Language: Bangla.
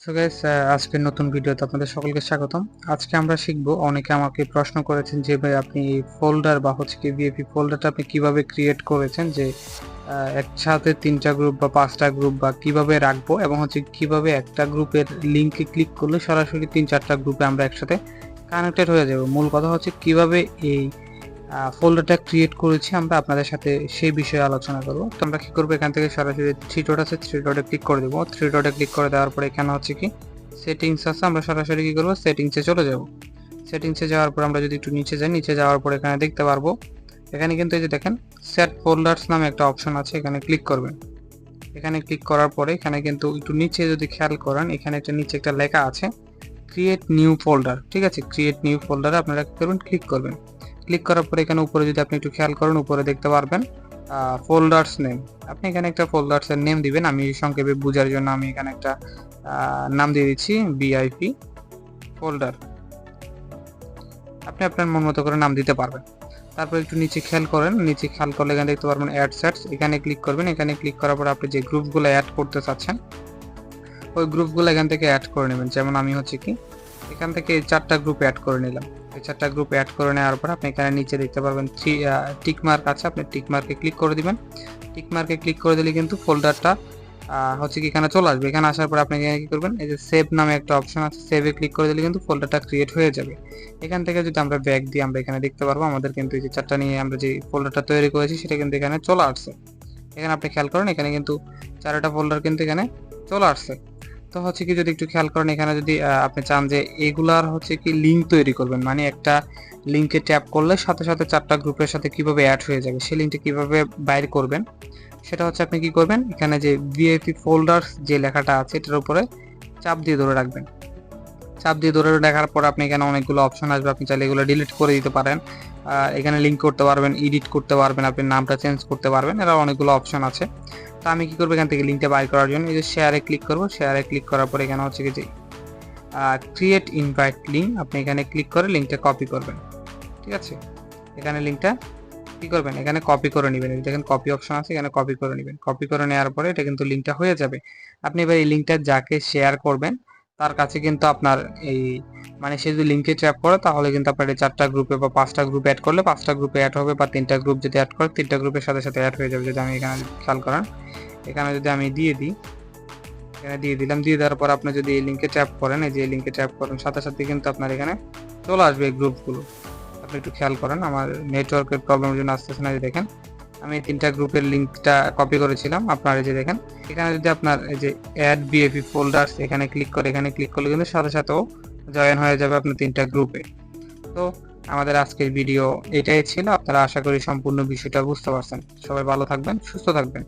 সো গাইস, আজকের নতুন ভিডিওতে আপনাদের সকলকে স্বাগতম। আজকে আমরা শিখব, অনেকে আমাকে প্রশ্ন করেছেন যে ভাই আপনি ফোল্ডার বা হচ্ছে কি ভিএপি ফোল্ডারটা আপনি কিভাবে ক্রিয়েট করেছেন, যে একসাথে 3টা গ্রুপ বা 5টা গ্রুপ বা কিভাবে রাখবো, এবং হচ্ছে কিভাবে একটা গ্রুপের লিংকে ক্লিক করলে সরাসরি 3-4টা গ্রুপে আমরা একসাথে কানেক্টেড হয়ে যাব। মূল কথা হচ্ছে কিভাবে এই ফোল্ডারটা ক্রিয়েট করেছি আমরা আপনাদের সাথে সেই বিষয়ে আলোচনা করব। তো আমরা কি করবো, এখান থেকে সরাসরি থ্রি ডট আছে, থ্রি ডটে ক্লিক করে দেবো। থ্রি ডটে ক্লিক করে দেওয়ার পরে এখানে হচ্ছে কি সেটিংস আছে, আমরা সরাসরি কি করবো, সেটিংসে চলে যাব। সেটিংসে যাওয়ার পর আমরা যদি একটু নিচে যাই, নিচে যাওয়ার পর এখানে দেখতে পারবো, এখানে কিন্তু এই যে দেখেন সেট ফোল্ডার্স নামে একটা অপশন আছে, এখানে ক্লিক করবেন। এখানে ক্লিক করার পরে এখানে কিন্তু একটু নিচে যদি খেয়াল করেন, এখানে একটা নিচে একটা লেখা আছে ক্রিয়েট নিউ ফোল্ডার। ঠিক আছে, ক্রিয়েট নিউ ফোল্ডারে আপনারা কি করবেন, ক্লিক করবেন। ক্লিক করার পরে এখানে উপরে যদি আপনি একটু খেয়াল করেন, উপরে দেখতে পারবেন ফোল্ডার্স নেম। আপনি এখানে একটা ফোল্ডার্সের নেম দিবেন। আমি সংক্ষেপে বোঝার জন্য আমি এখানে একটা নাম দিয়ে দিচ্ছি ভিআইপি ফোল্ডার। আপনি আপনার মন মতো করে নাম দিতে পারবেন। তারপর একটু নিচে খেয়াল করেন, নিচে খেয়াল করলে এখানে দেখতে পারবেন অ্যাড সেটস। এখানে ক্লিক করবেন। এখানে ক্লিক করার পর আপনি যে গ্রুপগুলো অ্যাড করতে চাচ্ছেন ওই গ্রুপগুলো এখান থেকে অ্যাড করে নেবেন। যেমন আমি হচ্ছে কি এখান থেকে 4টা গ্রুপ অ্যাড করে নিলাম। এই 4টা গ্রুপ অ্যাড করে নেওয়ার পর আপনি এখানে নিচে দেখতে পারবেন টিক মার্ক আছে, আপনি টিক মার্কে ক্লিক করে দিবেন। টিক মার্কে ক্লিক করে দিলে কিন্তু ফোল্ডারটা হচ্ছে কি এখানে চলে আসবে। এখানে আসার পর আপনি এখানে কি করবেন, এই যে সেভ নামে একটা অপশন আছে, সেভে ক্লিক করে দিলে কিন্তু ফোল্ডারটা ক্রিয়েট হয়ে যাবে। এখান থেকে যদি আমরা ব্যাক দিই, আমরা এখানে দেখতে পারবো আমাদের কিন্তু এই যে 4টা নিয়ে আমরা যে ফোল্ডারটা তৈরি করেছি সেটা কিন্তু এখানে চলে আসছে। এখানে আপনি খেয়াল করেন, এখানে কিন্তু 4টা ফোল্ডার কিন্তু এখানে চলে আসছে। তো হচ্ছে কি যদি একটু খেয়াল করেন, এখানে যদি আপনি চান যে এগুলার হচ্ছে কি লিঙ্ক তৈরি করবেন, মানে একটা লিঙ্কে ট্যাপ করলে সাথে সাথে 4টা গ্রুপের সাথে কিভাবে অ্যাড হয়ে যাবে, সেই লিঙ্কটা কিভাবে বাইর করবেন, সেটা হচ্ছে আপনি কি করবেন, এখানে যে ভিআইপি ফোল্ডার্স যে লেখাটা আছে এটার উপরে চাপ দিয়ে ধরে রাখবেন। চাপ দিয়ে ধরে রাখার পর আপনি এখানে অনেকগুলো অপশন আসবে, আপনি চাইলে এগুলো ডিলিট করে দিতে পারেন। এখানে লিঙ্ক করতে পারবেন, এডিট করতে পারবেন, আপনি নামটা চেঞ্জ করতে পারবেন, এরা অনেকগুলো অপশন আছে। তো আমি কি করবো, এখান থেকে লিঙ্কটা বাই করার জন্য এই যে শেয়ারে ক্লিক করবো। শেয়ারে ক্লিক করার পর এখানে হচ্ছে কি যে ক্রিয়েট ইনভাইট লিঙ্ক, আপনি এখানে ক্লিক করে লিঙ্কটা কপি করবেন। ঠিক আছে, এখানে লিঙ্কটা কি করবেন, এখানে কপি করে নেবেন। দেখেন কপি অপশন আছে, এখানে কপি করে নেবেন। কপি করে নেওয়ার পরে এটা কিন্তু লিঙ্কটা হয়ে যাবে। আপনি এবার এই লিঙ্কটা যাকে শেয়ার করবেন তার কাছে কিন্তু আপনার এই মানে সে যদি লিঙ্কে ট্যাপ করে তাহলে কিন্তু আপনার এই 4টা গ্রুপে বা 5টা গ্রুপ অ্যাড করলে 5টা গ্রুপে অ্যাড হবে, বা 3টা গ্রুপ যদি অ্যাড করে 3টা গ্রুপের সাথে সাথে অ্যাড হয়ে যাবে। যদি আমি এখানে খেয়াল করেন, এখানে যদি আমি দিয়ে দিই, এখানে দিয়ে দিলাম। দিয়ে দেওয়ার পর আপনি যদি এই লিঙ্কে ট্যাপ করেন, এই যে লিঙ্কে ট্যাপ করেন সাথে সাথে কিন্তু আপনার এখানে চলে আসবে এই গ্রুপগুলো। আপনি একটু খেয়াল করেন, আমার নেটওয়ার্কের প্রবলেমের জন্য আসতেছে না। যে দেখেন আমি 3টা গ্রুপের লিঙ্কটা কপি করেছিলাম, আপনার এই যে দেখেন এখানে যদি আপনার এই যে অ্যাড বিএপি ফোল্ডার্স এখানে ক্লিক করে, এখানে ক্লিক করলে কিন্তু সাথে সাথেও জয়েন হয়ে যাবে আপনার 3টা গ্রুপে। তো আমাদের আজকের ভিডিও এটাই ছিল। আপনারা আশা করি সম্পূর্ণ বিষয়টা বুঝতে পারছেন। সবাই ভালো থাকবেন, সুস্থ থাকবেন।